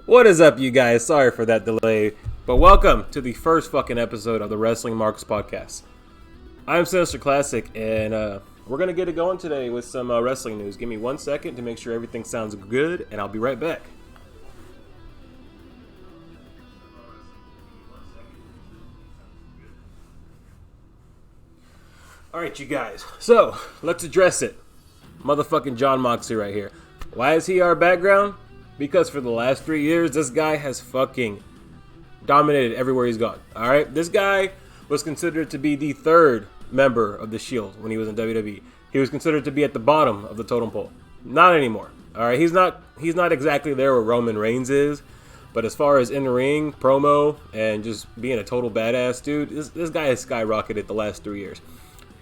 What is up, you guys? Sorry for that delay, but welcome to the first fucking episode of the Wrestling Marks podcast. I'm Sinister Classic, and we're gonna get it going today with some wrestling news. Give me 1 second to make sure everything sounds good, and I'll be right back. Alright, you guys, so let's address it. Motherfucking Jon Moxley right here. Why is he our background? Because for the last 3 years, this guy has fucking dominated everywhere he's gone. Alright? This guy was considered to be the third member of the Shield when he was in WWE. He was considered to be at the bottom of the totem pole. Not anymore. Alright? He's not exactly there where Roman Reigns is. But as far as in-ring, promo, and just being a total badass dude, this guy has skyrocketed the last 3 years.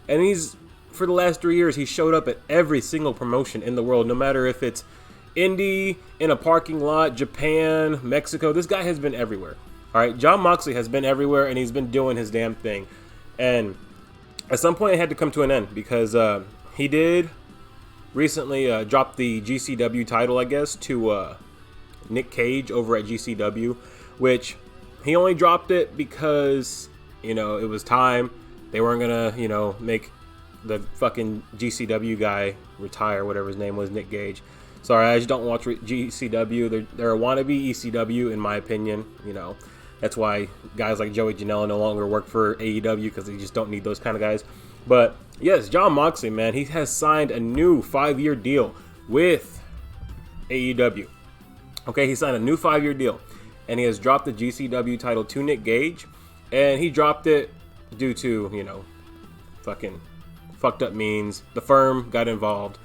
And for the last 3 years, he showed up at every single promotion in the world, no matter if it's Indy, in a parking lot, Japan, Mexico. This guy has been everywhere. All right, Jon Moxley has been everywhere, and he's been doing his damn thing. And at some point, it had to come to an end because he did recently drop the GCW title, I guess, to Nick Cage over at GCW, which he only dropped it because, it was time. They weren't going to, make the fucking GCW guy retire, whatever his name was, Nick Gage. Sorry, I just don't watch GCW. They're a wannabe ECW, in my opinion. That's why guys like Joey Janela no longer work for AEW because they just don't need those kind of guys. But yes, Jon Moxley, man, he has signed a new 5-year deal with AEW. Okay, he signed a new 5-year deal, and he has dropped the GCW title to Nick Gage, and he dropped it due to, fucking fucked up means. The firm got involved.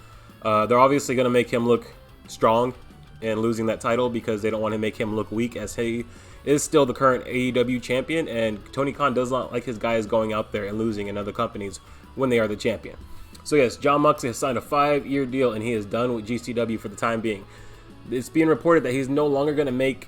They're obviously going to make him look strong in losing that title because they don't want to make him look weak, as he is still the current AEW champion, and Tony Khan does not like his guys going out there and losing in other companies when they are the champion. So yes, Jon Moxley has signed a 5-year deal, and he is done with GCW for the time being. It's being reported that he's no longer going to make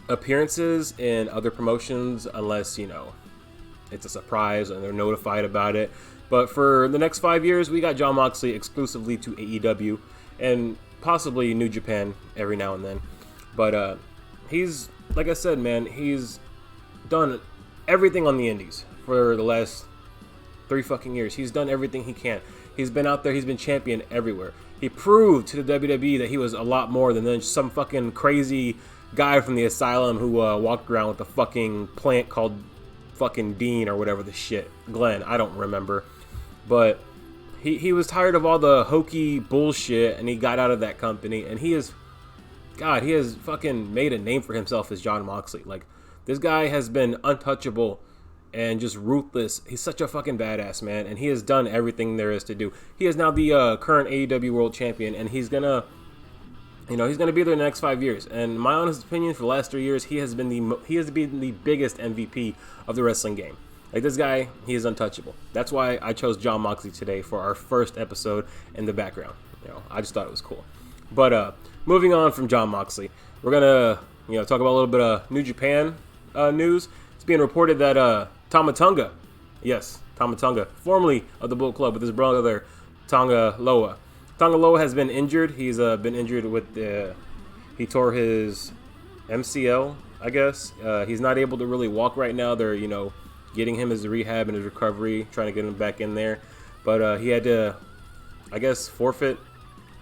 appearances in other promotions unless, it's a surprise and they're notified about it. But for the next 5 years, we got Jon Moxley exclusively to AEW and possibly New Japan every now and then. But he's, like I said, man, he's done everything on the indies for the last 3 fucking years. He's done everything he can. He's been out there. He's been champion everywhere. He proved to the WWE that he was a lot more than just some fucking crazy guy from the asylum who walked around with a fucking plant called fucking Dean or whatever the shit. Glenn, I don't remember. But he was tired of all the hokey bullshit, and he got out of that company, and he has fucking made a name for himself as Jon Moxley. Like, this guy has been untouchable and just ruthless. He's such a fucking badass, man, and he has done everything there is to do. He is now the current AEW World Champion, and he's gonna be there the next 5 years. And my honest opinion, for the last 3 years, he has been the biggest MVP of the wrestling game. Like, this guy, he is untouchable. That's why I chose Jon Moxley today for our first episode in the background. I just thought it was cool. But moving on from Jon Moxley, we're gonna talk about a little bit of New Japan news. It's being reported that Tama Tonga, formerly of the Bullet Club, with his brother Tonga Loa. Tonga Loa has been injured. He's been injured with he tore his MCL, I guess. He's not able to really walk right now. They're getting him his rehab and his recovery, trying to get him back in there. But he had to, I guess, forfeit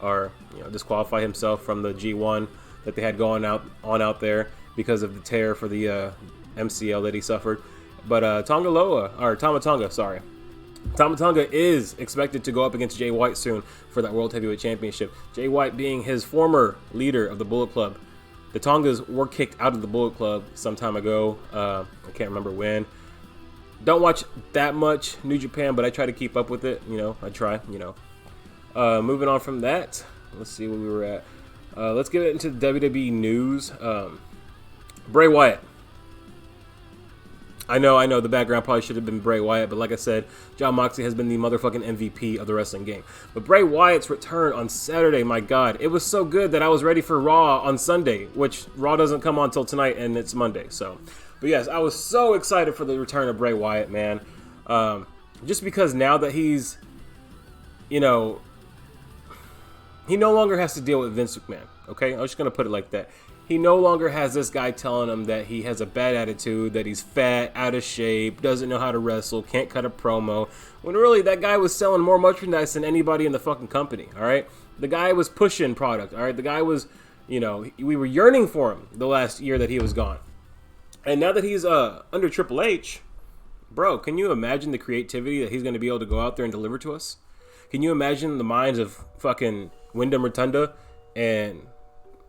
or disqualify himself from the G1 that they had going out there because of the tear for the MCL that he suffered. But Tama Tonga is expected to go up against Jay White soon for that World Heavyweight Championship. Jay White being his former leader of the Bullet Club. The Tongas were kicked out of the Bullet Club some time ago. I can't remember when. Don't watch that much New Japan, but I try to keep up with it. I try, Moving on from that, let's see where we were at. Let's get into WWE news. Bray Wyatt. I know the background probably should have been Bray Wyatt, but like I said, Jon Moxley has been the motherfucking MVP of the wrestling game. But Bray Wyatt's return on Saturday, my God, it was so good that I was ready for Raw on Sunday, which Raw doesn't come on until tonight, and it's Monday, so... But yes, I was so excited for the return of Bray Wyatt, man. Just because now that he's, he no longer has to deal with Vince McMahon. Okay, I'm just gonna put it like that. He no longer has this guy telling him that he has a bad attitude, that he's fat, out of shape, doesn't know how to wrestle, can't cut a promo. When really that guy was selling more merchandise than anybody in the fucking company. All right, the guy was pushing product. All right, the guy was, we were yearning for him the last year that he was gone, and now that he's under Triple H, bro, can you imagine the creativity that he's gonna be able to go out there and deliver to us? Can you imagine the minds of fucking Wyndham Rotunda and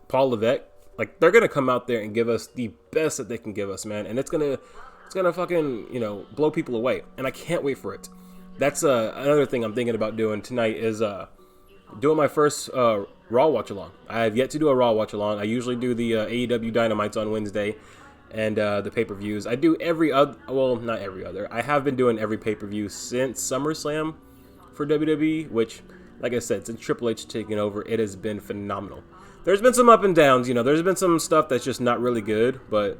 Paul Levesque? Like, they're gonna come out there and give us the best that they can give us, man, and it's gonna fucking blow people away, and I can't wait for it. That's another thing I'm thinking about doing tonight is doing my first Raw watch along. I have yet to do a Raw watch along. I usually do the AEW Dynamites on Wednesday and the pay-per-views. I do every other, well, not every other. I have been doing every pay-per-view since SummerSlam for WWE, which, like I said, since Triple H taking over, it has been phenomenal. There's been some up and downs, there's been some stuff that's just not really good, but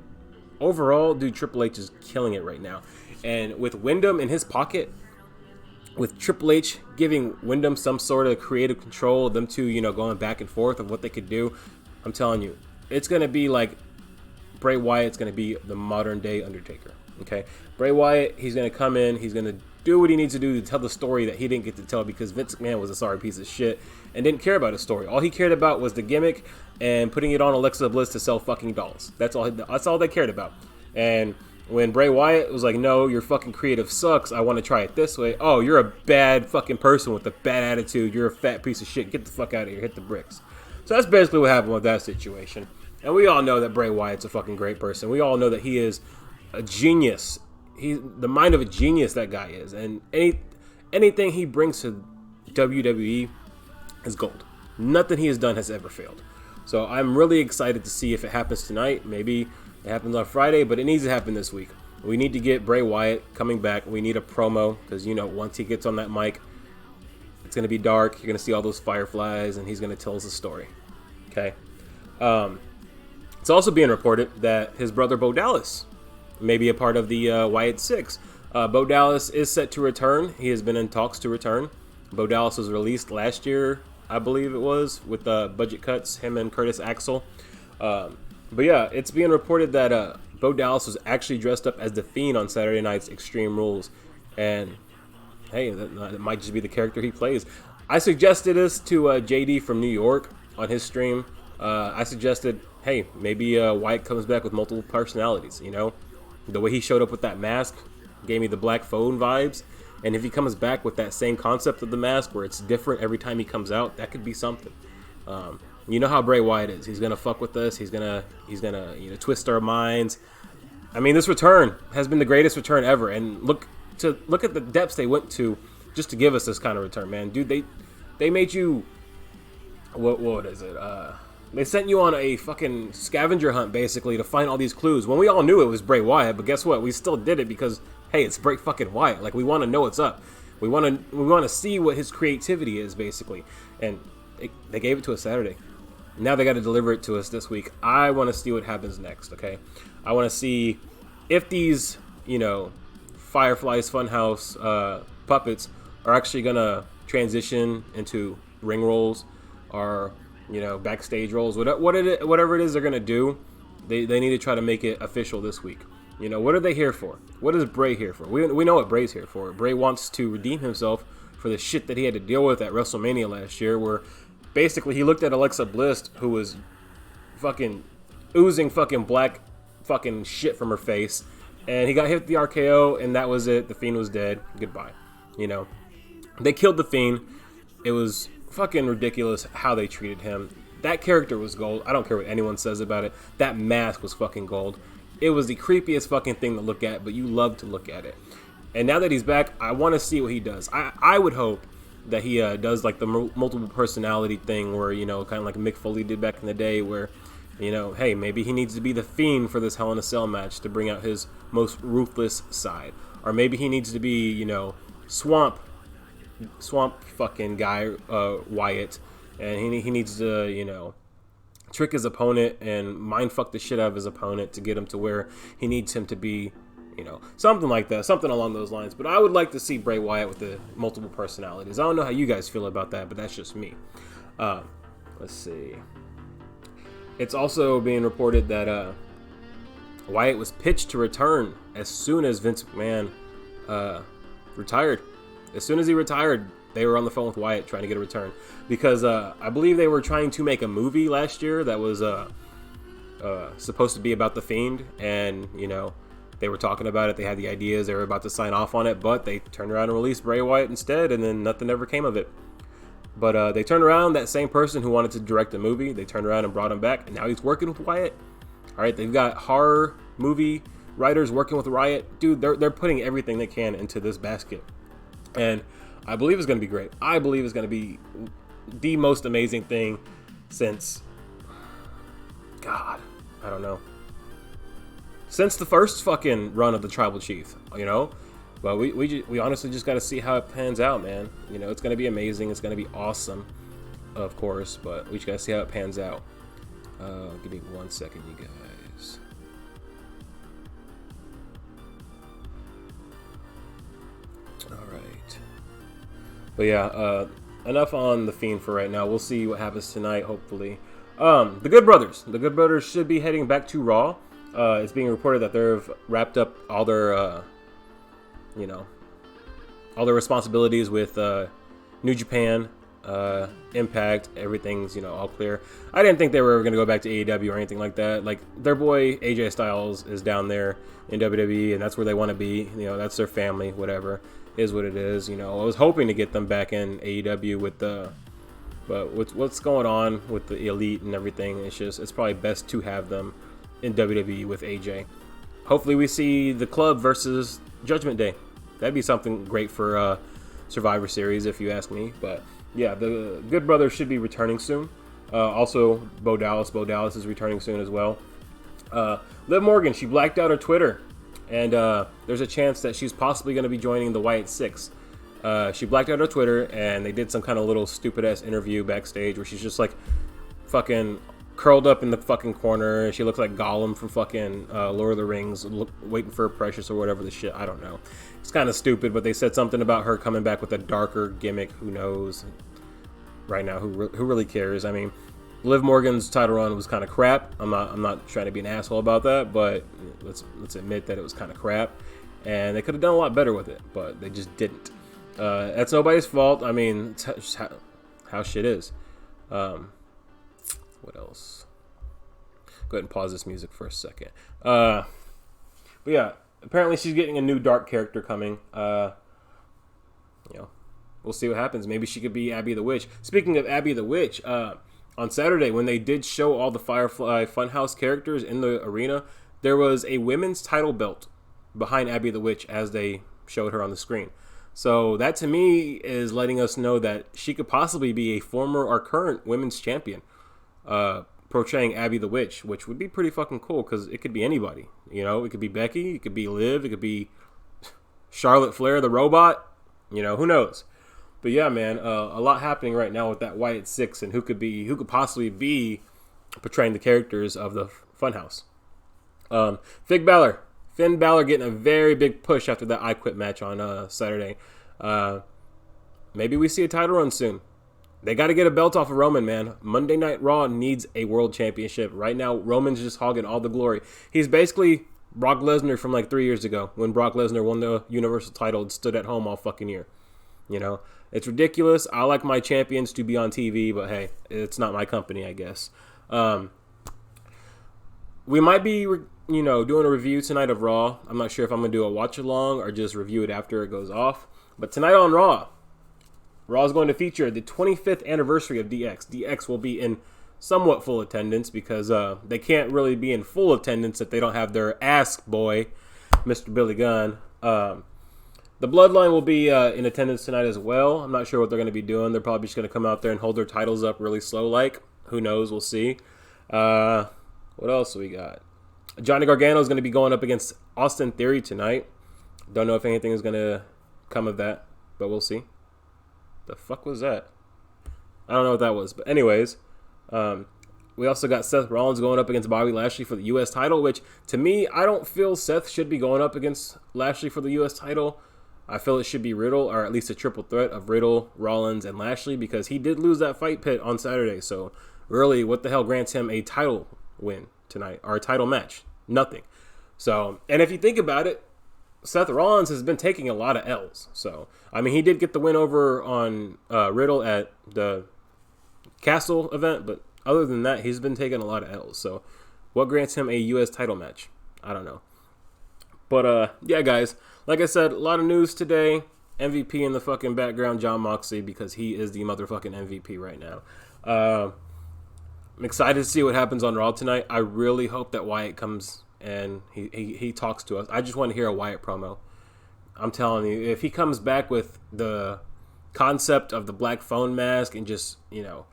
overall, dude, Triple H is killing it right now. And with Wyndham in his pocket, with Triple H giving Wyndham some sort of creative control, them two, going back and forth of what they could do, I'm telling you, it's going to be like Bray Wyatt's going to be the modern day Undertaker, okay? Bray Wyatt, he's going to come in, he's going to do what he needs to do to tell the story that he didn't get to tell because Vince McMahon was a sorry piece of shit and didn't care about his story. All he cared about was the gimmick and putting it on Alexa Bliss to sell fucking dolls. That's all they cared about. And when Bray Wyatt was like, no, your fucking creative sucks, I want to try it this way. Oh, you're a bad fucking person with a bad attitude. You're a fat piece of shit. Get the fuck out of here. Hit the bricks. So that's basically what happened with that situation. And we all know that Bray Wyatt's a fucking great person. We all know that he is a genius. He's the mind of a genius, that guy is. And anything he brings to WWE is gold. Nothing he has done has ever failed. So I'm really excited to see if it happens tonight. Maybe it happens on Friday, but it needs to happen this week. We need to get Bray Wyatt coming back. We need a promo because, once he gets on that mic, it's going to be dark. You're going to see all those fireflies, and he's going to tell us a story. Okay? It's also being reported that his brother Bo Dallas may be a part of the Wyatt Six. Bo Dallas is set to return. He has been in talks to return. Bo Dallas was released last year, I believe it was, with budget cuts, him and Curtis Axel. But yeah, it's being reported that Bo Dallas was actually dressed up as the Fiend on Saturday night's Extreme Rules. And hey, that might just be the character he plays. I suggested this to JD from New York on his stream. I suggested, hey, maybe Wyatt comes back with multiple personalities, The way he showed up with that mask gave me the Black Phone vibes. And if he comes back with that same concept of the mask where it's different every time he comes out, that could be something. You know how Bray Wyatt is. He's gonna fuck with us. He's gonna twist our minds. I mean, this return has been the greatest return ever. And look at the depths they went to just to give us this kind of return, man. Dude, they made you, what is it? They sent you on a fucking scavenger hunt, basically, to find all these clues. When we all knew it was Bray Wyatt, but guess what? We still did it because, hey, it's Bray fucking Wyatt. Like, we want to know what's up. We want to see what his creativity is, basically. And they gave it to us Saturday. Now they got to deliver it to us this week. I want to see what happens next, okay? I want to see if these, Fireflies Funhouse puppets are actually going to transition into ring roles or backstage roles, whatever it is they're gonna do. They need to try to make it official this week. What are they here for? What is Bray here for? We know what Bray's here for. Bray wants to redeem himself for the shit that he had to deal with at WrestleMania last year, where basically he looked at Alexa Bliss, who was fucking oozing fucking black fucking shit from her face, and he got hit with the RKO, and that was it. The Fiend was dead. Goodbye. They killed the Fiend. It was fucking ridiculous how they treated him. That character was gold. I don't care what anyone says about it. That mask was fucking gold. It was the creepiest fucking thing to look at, but you love to look at it. And now that he's back, I want to see what he does. I would hope that he does like the multiple personality thing where, kind of like Mick Foley did back in the day where, hey, maybe he needs to be the Fiend for this Hell in a Cell match to bring out his most ruthless side. Or maybe he needs to be, Swamp fucking guy, Wyatt, and he needs to, trick his opponent and mind fuck the shit out of his opponent to get him to where he needs him to be, something like that, something along those lines. But I would like to see Bray Wyatt with the multiple personalities. I don't know how you guys feel about that, but that's just me. Let's see. It's also being reported that Wyatt was pitched to return as soon as Vince McMahon retired. As soon as he retired, they were on the phone with Wyatt trying to get a return. Because I believe they were trying to make a movie last year that was supposed to be about The Fiend. And, you know, they were talking about it. They had the ideas. They were about to sign off on it. But they turned around and released Bray Wyatt instead. And then nothing ever came of it. But they turned around, that same person who wanted to direct the movie, they turned around and brought him back. And now he's working with Wyatt. All right, they've got horror movie writers working with Wyatt. Dude, they're putting everything they can into this basket. And I believe it's going to be great. I believe it's going to be the most amazing thing since, God, I don't know. Since the first fucking run of the Tribal Chief, you know? But we honestly just got to see how it pans out, man. You know, it's going to be amazing. It's going to be awesome, of course. But we just got to see how it pans out. Give me 1 second, you guys. All right. But yeah, enough on The Fiend for right now. We'll see what happens tonight, hopefully. The Good Brothers. The Good Brothers should be heading back to Raw. It's being reported that they've wrapped up all their... you know, all their responsibilities with New Japan, Impact, everything's, you know, all clear. I didn't think they were going to go back to AEW or anything like that. Like, their boy AJ Styles is down there in WWE, and that's where they want to be. You know, that's their family, whatever, is what it is. You know, I was hoping to get them back in AEW with the, but with what's going on with the Elite and everything, it's probably best to have them in WWE with AJ. Hopefully we see the Club versus Judgment Day. That'd be something great for Survivor Series, if you ask me. But yeah, the Good Brothers should be returning soon. Also, Bo Dallas. Bo Dallas is returning soon as well. Liv Morgan, she blacked out her Twitter. And there's a chance that she's possibly going to be joining the Wyatt Six. She blacked out her Twitter, and they did some kind of little stupid-ass interview backstage where she's just like fucking curled up in the fucking corner. She looks like Gollum from fucking Lord of the Rings, waiting for a Precious or whatever the shit. I don't know. It's kind of stupid, but they said something about her coming back with a darker gimmick. Who knows? Right now, who really cares? I mean, Liv Morgan's title run was kind of crap. I'm not trying to be an asshole about that, but let's admit that it was kind of crap, and they could have done a lot better with it, but they just didn't. That's nobody's fault. I mean, it's just how shit is. What else? Go ahead and pause this music for a second. But yeah, apparently she's getting a new dark character coming. You know, we'll see what happens. Maybe she could be Abby the Witch. Speaking of Abby the Witch, on Saturday when they did show all the Firefly Funhouse characters in the arena, there was a women's title belt behind Abby the Witch as they showed her on the screen. So that to me is letting us know that she could possibly be a former or current women's champion. Portraying Abby the Witch, which would be pretty fucking cool because it could be anybody. You know, it could be Becky, it could be Liv, it could be Charlotte Flair, the robot. You know, who knows? But yeah, man, a lot happening right now with that Wyatt Six and who could possibly be portraying the characters of the Funhouse. Finn Balor getting a very big push after that I Quit match on Saturday. Maybe we see a title run soon. They got to get a belt off of Roman, man. Monday Night Raw needs a world championship. Right now, Roman's just hogging all the glory. He's basically Brock Lesnar from like 3 years ago when Brock Lesnar won the Universal title and stood at home all fucking year. You know, it's ridiculous. I like my champions to be on TV, but hey, it's not my company, I guess. We might be, you know, doing a review tonight of Raw. I'm not sure if I'm going to do a watch along or just review it after it goes off. But tonight on Raw is going to feature the 25th anniversary of DX. DX will be in somewhat full attendance because they can't really be in full attendance if they don't have their ass boy, Mr. Billy Gunn. The Bloodline will be in attendance tonight as well. I'm not sure what they're going to be doing. They're probably just going to come out there and hold their titles up really slow like. Who knows? We'll see. What else we got? Johnny Gargano is going to be going up against Austin Theory tonight. Don't know if anything is going to come of that, but we'll see. The fuck was that? I don't know what that was. But anyways, we also got Seth Rollins going up against Bobby Lashley for the U.S. title, which to me, I don't feel Seth should be going up against Lashley for the U.S. title. I feel it should be Riddle, or at least a triple threat of Riddle, Rollins, and Lashley, because he did lose that fight pit on Saturday. So really, what the hell grants him a title win tonight or a title match? Nothing. So, and if you think about it, Seth Rollins has been taking a lot of L's. So, I mean, he did get the win over on Riddle at the Castle event, but other than that, he's been taking a lot of L's. So, what grants him a U.S. title match? I don't know. But, yeah, guys, like I said, a lot of news today. MVP in the fucking background, Jon Moxley, because he is the motherfucking MVP right now. I'm excited to see what happens on Raw tonight. I really hope that Wyatt comes and he talks to us. I just want to hear a Wyatt promo. I'm telling you, if he comes back with the concept of the black phone mask and just, you know,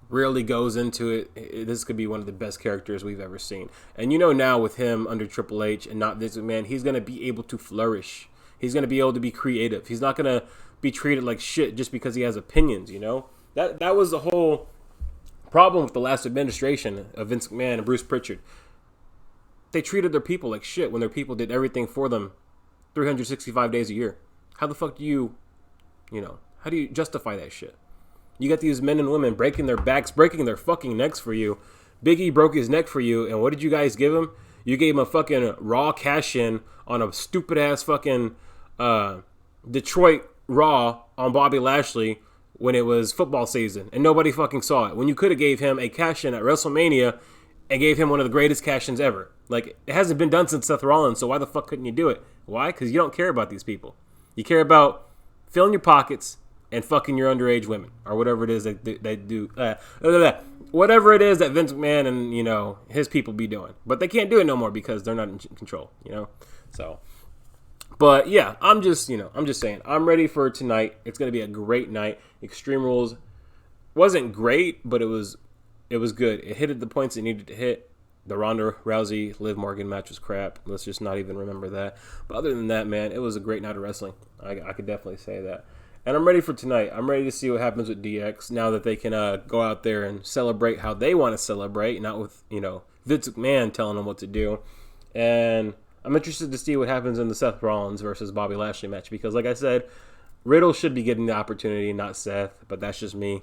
really goes into it, this could be one of the best characters we've ever seen. And you know now with him under Triple H and not Vince McMahon, he's going to be able to flourish. He's going to be able to be creative. He's not going to be treated like shit just because he has opinions, you know? That was the whole problem with the last administration of Vince McMahon and Bruce Pritchard. They treated their people like shit when their people did everything for them 365 days a year. How the fuck do you how do you justify that shit? You got these men and women breaking their backs, breaking their fucking necks for you. Big E broke his neck for you, and what did you guys give him? You gave him a fucking Raw cash-in on a stupid-ass fucking Detroit Raw on Bobby Lashley when it was football season, and nobody fucking saw it. When you could have gave him a cash-in at WrestleMania and gave him one of the greatest cash-ins ever. Like, it hasn't been done since Seth Rollins, so why the fuck couldn't you do it? Why? Because you don't care about these people. You care about filling your pockets and fucking your underage women, or whatever it is that they do. Whatever it is that Vince McMahon and, you know, his people be doing. But they can't do it no more because they're not in control, you know? So, but yeah, I'm just saying, I'm ready for tonight. It's going to be a great night. Extreme Rules wasn't great, but it was good. It hit the points it needed to hit. The Ronda Rousey Liv Morgan match was crap. Let's just not even remember that. But other than that, man, it was a great night of wrestling. I could definitely say that. And I'm ready for tonight. I'm ready to see what happens with DX now that they can go out there and celebrate how they want to celebrate, not with, you know, Vince McMahon telling them what to do. And I'm interested to see what happens in the Seth Rollins versus Bobby Lashley match because, like I said, Riddle should be getting the opportunity, not Seth, but that's just me.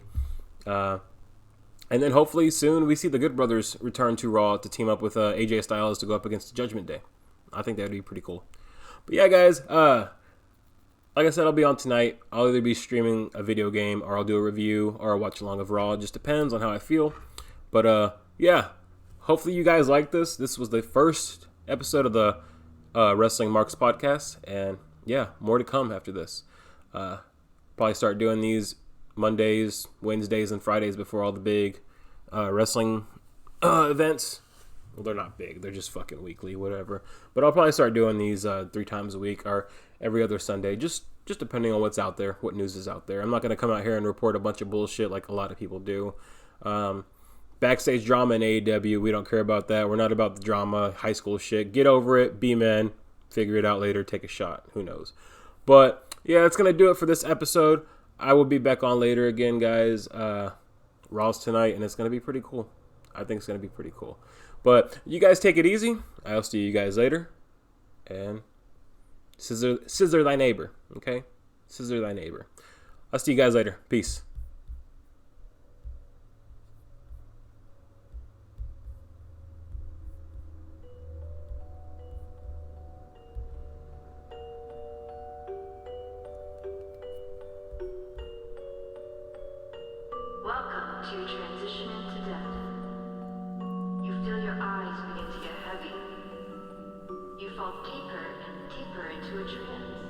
And then hopefully soon we see the Good Brothers return to Raw to team up with AJ Styles to go up against Judgment Day. I think that would be pretty cool. But yeah, guys, like I said, I'll be on tonight. I'll either be streaming a video game or I'll do a review or a watch along of Raw. It just depends on how I feel. But yeah, hopefully you guys like this. This was the first episode of the Wrestling Marks podcast. And yeah, more to come after this. Probably start doing these Mondays, Wednesdays, and Fridays before all the big wrestling events. Well, they're not big. They're just fucking weekly, whatever. But I'll probably start doing these 3 times a week or every other Sunday, just depending on what's out there, what news is out there. I'm not going to come out here and report a bunch of bullshit like a lot of people do. Backstage drama in AEW, we don't care about that. We're not about the drama, high school shit. Get over it, be men, figure it out later, take a shot. Who knows? But yeah, that's going to do it for this episode. I will be back on later again, guys. Raw's tonight, and it's going to be pretty cool. I think it's going to be pretty cool. But you guys take it easy. I'll see you guys later. And scissor thy neighbor, okay? Scissor thy neighbor. I'll see you guys later. Peace. Welcome to transition into death. You feel your eyes begin to get heavy. You fall deeper and deeper into a trance.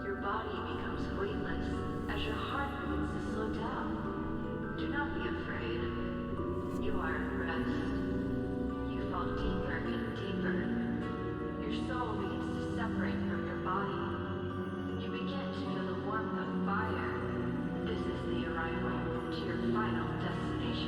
Your body becomes weightless as your heart begins to slow down. Do not be afraid. You are at rest. You fall deeper and deeper. Your soul begins to separate from your body. You begin to feel the warmth of fire. This is the arrival to your final destination.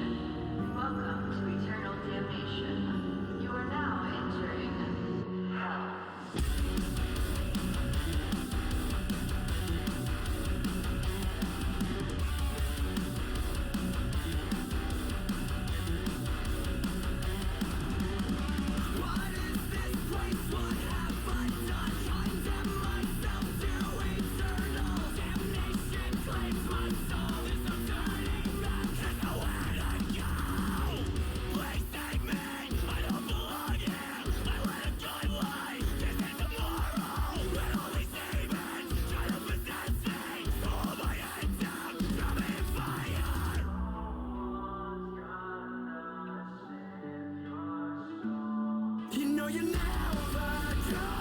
know you never going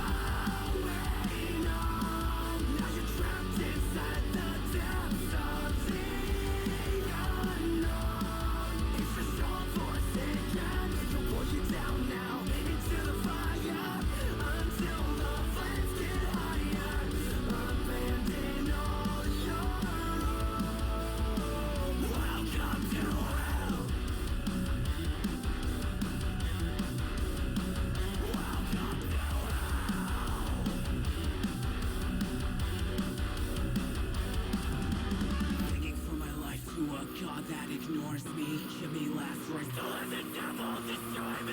on. Now you're trapped inside the depths of the unknown. It's a strong force again. It'll pull you down now into the fire until the flames get higher. Abandon all your own. Welcome to hell. Begging for my life to a god that ignores me. Give me last rites to let the devil destroy me.